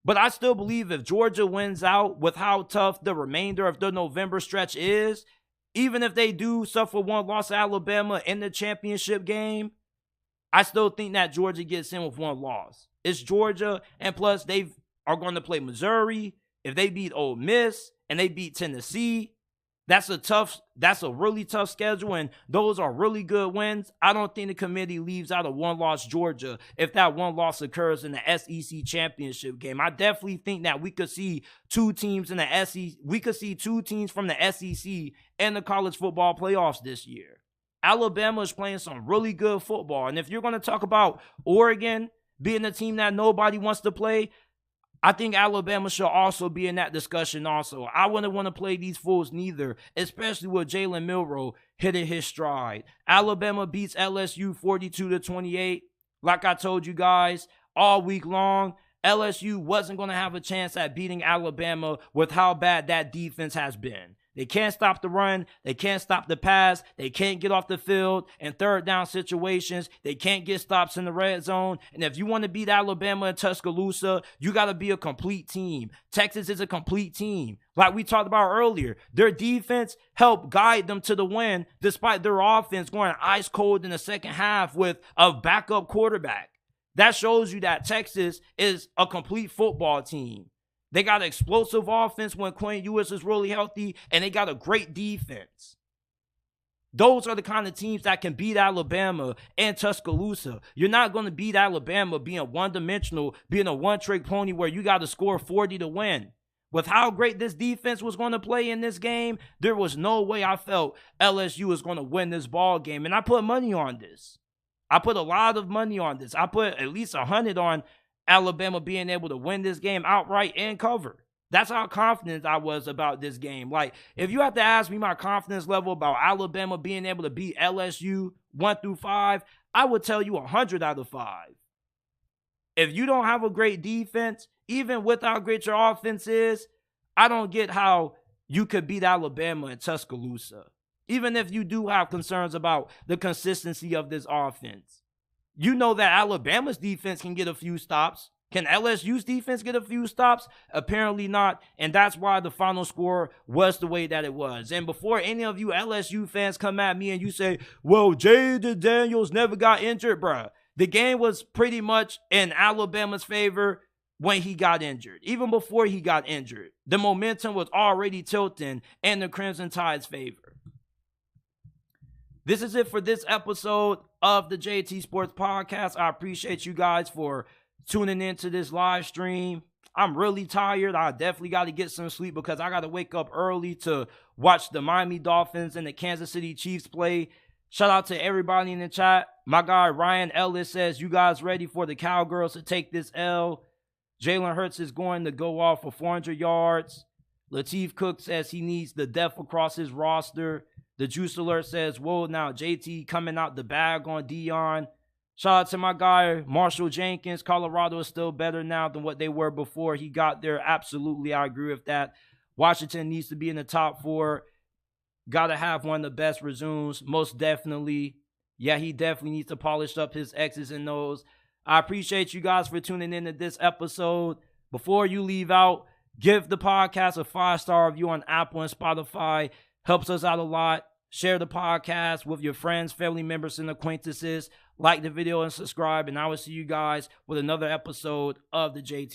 But I still believe if Georgia wins out with how tough the remainder of the November stretch is, even if they do suffer one loss to Alabama in the championship game, I still think that Georgia gets in with one loss. It's Georgia, and plus they are going to play Missouri. If they beat Ole Miss, and they beat Tennessee, that's a really tough schedule, and those are really good wins. I don't think the committee leaves out a one-loss Georgia if that one loss occurs in the SEC championship game. I definitely think that we could see 2 teams in the SEC. We could see 2 teams from the SEC in the college football playoffs this year. Alabama is playing some really good football, and if you're going to talk about Oregon being a team that nobody wants to play, I think Alabama should also be in that discussion also. I wouldn't want to play these fools neither, especially with Jalen Milroe hitting his stride. Alabama beats LSU 42-28. Like I told you guys all week long, LSU wasn't going to have a chance at beating Alabama with how bad that defense has been. They can't stop the run. They can't stop the pass. They can't get off the field in third down situations. They can't get stops in the red zone. And if you want to beat Alabama in Tuscaloosa, you got to be a complete team. Texas is a complete team. Like we talked about earlier, their defense helped guide them to the win despite their offense going ice cold in the second half with a backup quarterback. That shows you that Texas is a complete football team. They got an explosive offense when Quinn Ewers is really healthy, and they got a great defense. Those are the kind of teams that can beat Alabama and Tuscaloosa. You're not going to beat Alabama being one-dimensional, being a one-trick pony where you got to score 40 to win. With how great this defense was going to play in this game, there was no way I felt LSU was going to win this ball game. And I put money on this. I put a lot of money on this. I put at least 100 on Alabama being able to win this game outright and cover. That's how confident I was about this game. Like, if you have to ask me my confidence level about Alabama being able to beat LSU 1 through 5, I would tell you 100 out of 5. If you don't have a great defense, even with how great your offense is, I don't get how you could beat Alabama in Tuscaloosa. Even if you do have concerns about the consistency of this offense. You know that Alabama's defense can get a few stops. Can LSU's defense get a few stops? Apparently not, and that's why the final score was the way that it was. And before any of you LSU fans come at me and you say, well, Jayden Daniels never got injured, bruh. The game was pretty much in Alabama's favor when he got injured. Even before he got injured, the momentum was already tilting in the Crimson Tide's favor. This is it for this episode of the JT Sports Podcast. I appreciate you guys for tuning into this live stream. I'm really tired. I definitely got to get some sleep because I got to wake up early to watch the Miami Dolphins and the Kansas City Chiefs play. Shout out to everybody in the chat. My guy Ryan Ellis says, you guys ready for the Cowgirls to take this L? Jalen Hurts is going to go off for 400 yards. Lateef Cook says he needs the depth across his roster. The Juice Alert says, whoa, now JT coming out the bag on Deion. Shout out to my guy, Marshall Jenkins. Colorado is still better now than what they were before he got there. Absolutely, I agree with that. Washington needs to be in the top 4. Got to have one of the best resumes, most definitely. Yeah, he definitely needs to polish up his X's and O's. I appreciate you guys for tuning in to this episode. Before you leave out, give the podcast a 5-star review on Apple and Spotify. Helps us out a lot. Share the podcast with your friends, family members, and acquaintances. Like the video and subscribe. And I will see you guys with another episode of the JT